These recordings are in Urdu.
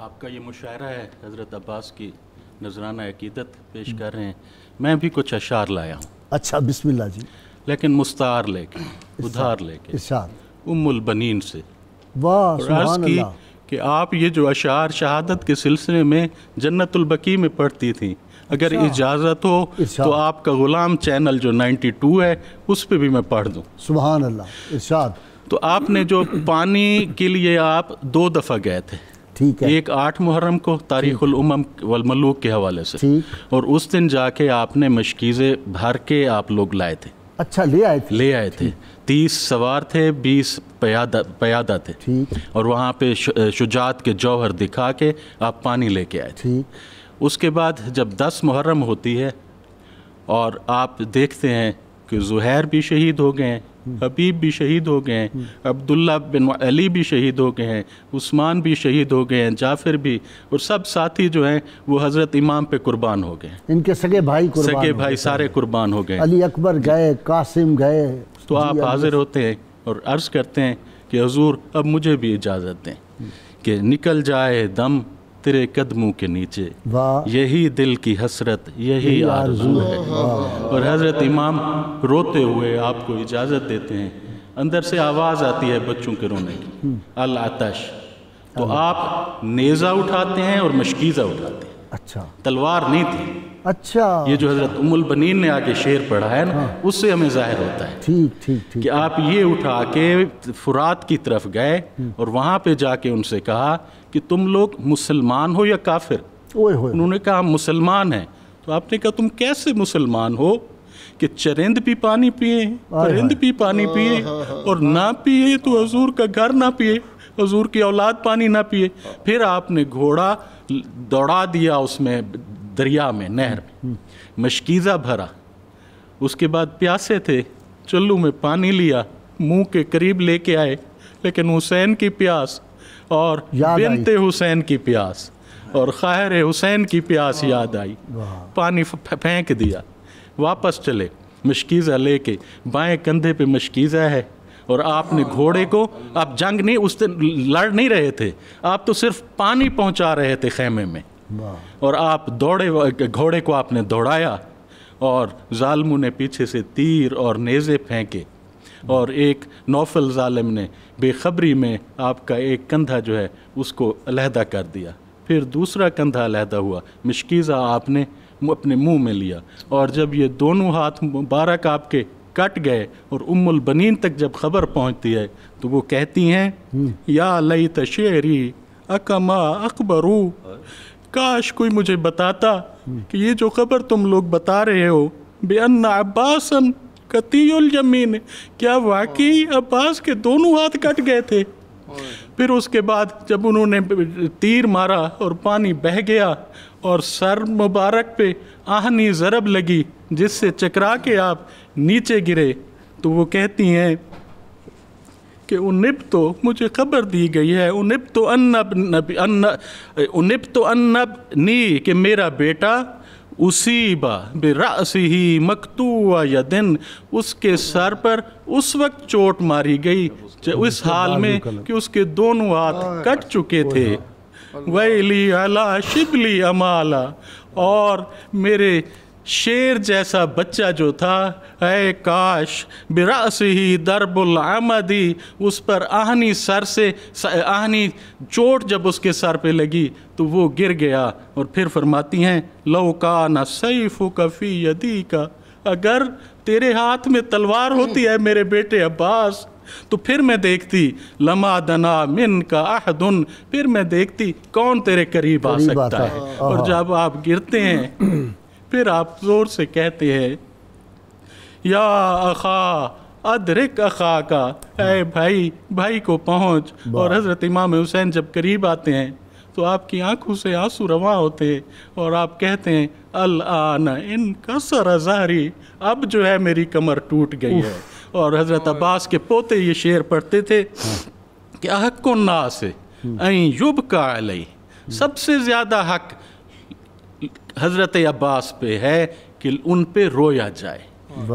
آپ کا یہ مشاعرہ ہے، حضرت عباس کی نذرانہ عقیدت پیش کر رہے ہیں. میں بھی کچھ اشعار لایا ہوں. اچھا بسم اللہ جی. لیکن مستعار لے کے، ادھار لے کے، ارشاد. ام البنین سے. واہ اور عرض سبحان کی اللہ. کہ آپ یہ جو اشعار شہادت کے سلسلے میں جنت البقیع میں پڑھتی تھیں، اگر اجازت ہو تو آپ کا غلام چینل جو 92 ہے اس پہ بھی میں پڑھ دوں. سبحان اللہ. ارشاد. تو آپ نے جو پانی کے لیے آپ 2 دفعہ گئے تھے، ٹھیک ہے. ایک 8 محرم کو تاریخ الامم والملوک کے حوالے سے، ٹھیک. اور اس دن جا کے آپ نے مشکیزیں بھر کے آپ لوگ لائے تھے. اچھا لے آئے تھے. 30 سوار تھے، 20 پیادہ تھے. ٹھیک. اور وہاں پہ شجاعت کے جوہر دکھا کے آپ پانی لے کے آئے تھے. ٹھیک. اس کے بعد جب 10 محرم ہوتی ہے اور آپ دیکھتے ہیں کہ زہیر بھی شہید ہو گئے ہیں، حبیب بھی شہید ہو گئے ہیں، عبداللہ بن علی بھی شہید ہو گئے ہیں، عثمان بھی شہید ہو گئے ہیں، جعفر بھی، اور سب ساتھی جو ہیں وہ حضرت امام پہ قربان ہو گئے ہیں. ان کے سگے بھائی سارے قربان ہو گئے ہیں. علی اکبر گئے، قاسم گئے. تو آپ حاضر ہوتے ہیں اور عرض کرتے ہیں کہ حضور اب مجھے بھی اجازت دیں کہ نکل جائے دم تیرے قدموں کے نیچے، یہی دل کی حسرت یہی آرزو ہے. اور حضرت امام روتے ہوئے آپ کو اجازت دیتے ہیں. اندر سے آواز آتی ہے بچوں کے رونے کی، العطش. تو آپ نیزہ اٹھاتے ہیں اور مشکیزہ اٹھاتے ہیں. اچھا. تلوار نہیں تھی. اچھا. یہ جو حضرت ام البنین نے آگے شعر پڑھا ہے نا، اس سے ہمیں ظاہر ہوتا ہے ٹھیک ٹھیک ٹھیک کہ آپ یہ اٹھا کے فرات کی طرف گئے اور وہاں پہ جا کے ان سے کہا کہ تم لوگ مسلمان ہو یا کافر؟ انہوں نے کہا ہم مسلمان ہیں. تو آپ نے کہا تم کیسے مسلمان ہو کہ چرند بھی پانی پیئے، پرند بھی پانی پیئے، اور نہ پیئے تو حضور کا گھر نہ پیئے، حضور کی اولاد پانی نہ پیئے. پھر آپ نے گھوڑا دوڑا دیا اس میں دریا میں، نہر میں، مشکیزہ بھرا. اس کے بعد پیاسے تھے، چلو میں پانی لیا، منہ کے قریب لے کے آئے، لیکن حسین کی پیاس اور بنت حسین کی پیاس اور خواہر حسین کی پیاس یاد آئی. پانی پھینک دیا، واپس چلے مشکیزہ لے کے. بائیں کندھے پہ مشکیزہ ہے اور آپ نے گھوڑے کو، آپ جنگ نہیں، اس دن لڑ نہیں رہے تھے، آپ تو صرف پانی پہنچا رہے تھے خیمے میں. اور آپ دوڑے، گھوڑے کو آپ نے دوڑایا اور ظالموں نے پیچھے سے تیر اور نیزے پھینکے، اور ایک نوفل ظالم نے بے خبری میں آپ کا ایک کندھا جو ہے اس کو علیحدہ کر دیا. پھر دوسرا کندھا علیحدہ ہوا، مشکیزہ آپ نے اپنے منہ میں لیا. اور جب یہ دونوں ہاتھ مبارک آپ کے کٹ گئے اور ام البنین تک جب خبر پہنچتی ہے تو وہ کہتی ہیں یا لیت شعری اکما اخبرو، کاش کوئی مجھے بتاتا کہ یہ جو خبر تم لوگ بتا رہے ہو بِأَنَّ عَبَّاسًا قَطِيُّ الْيَمِينِ، کیا واقعی عباس کے دونوں ہاتھ کٹ گئے تھے؟ پھر اس کے بعد جب انہوں نے تیر مارا اور پانی بہہ گیا اور سر مبارک پہ آہنی ضرب لگی جس سے چکرا کے آپ نیچے گرے، تو وہ کہتی ہیں کہ انب تو مجھے خبر دی گئی ہے، انب تو انبنی کہ میرا بیٹا اصیبا برأسہ مقطوع یدن، اس کے سر پر اس وقت چوٹ ماری گئی اس حال میں کہ اس کے دونوں ہاتھ کٹ چکے تھے. ویلی علی شبلی امالا، اور میرے شیر جیسا بچہ جو تھا، اے کاش برأسہ ضرب العمدی، اس پر آہنی سر سے آہنی چوٹ جب اس کے سر پہ لگی تو وہ گر گیا. اور پھر فرماتی ہیں لو کان سیفک فی یدیک، اگر تیرے ہاتھ میں تلوار ہوتی ہے میرے بیٹے عباس تو پھر میں دیکھتی لما دنا من کا احدن، پھر میں دیکھتی کون تیرے قریب آ سکتا ہے. اور جب آپ گرتے ہیں پھر آپ زور سے کہتے ہیں یا اخا ادرک اخا کا، اے بھائی کو پہنچ. اور حضرت امام حسین جب قریب آتے ہیں تو آپ کی آنکھوں سے آنسو رواں ہوتے ہیں اور آپ کہتے ہیں الآن انکسر ظہری، اب جو ہے میری کمر ٹوٹ گئی ہے. اور حضرت عباس کے پوتے یہ شعر پڑھتے تھے کہ احق الناس ان یبکا علیہ، سب سے زیادہ حق حضرت عباس پہ ہے کہ ان پہ رویا جائے.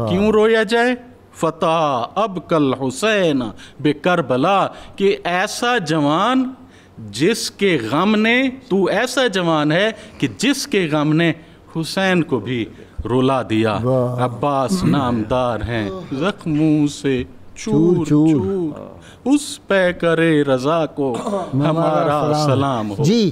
کیوں رویا جائے؟ فتح اب کل حسین بے کربلا، کہ ایسا جوان جس کے غم نے تو ایسا جوان ہے کہ جس کے غم نے حسین کو بھی رلا دیا. عباس نامدار ہیں زخموں سے چور چور, اس پہ کرے رضا کو ہمارا سلام ہو. جی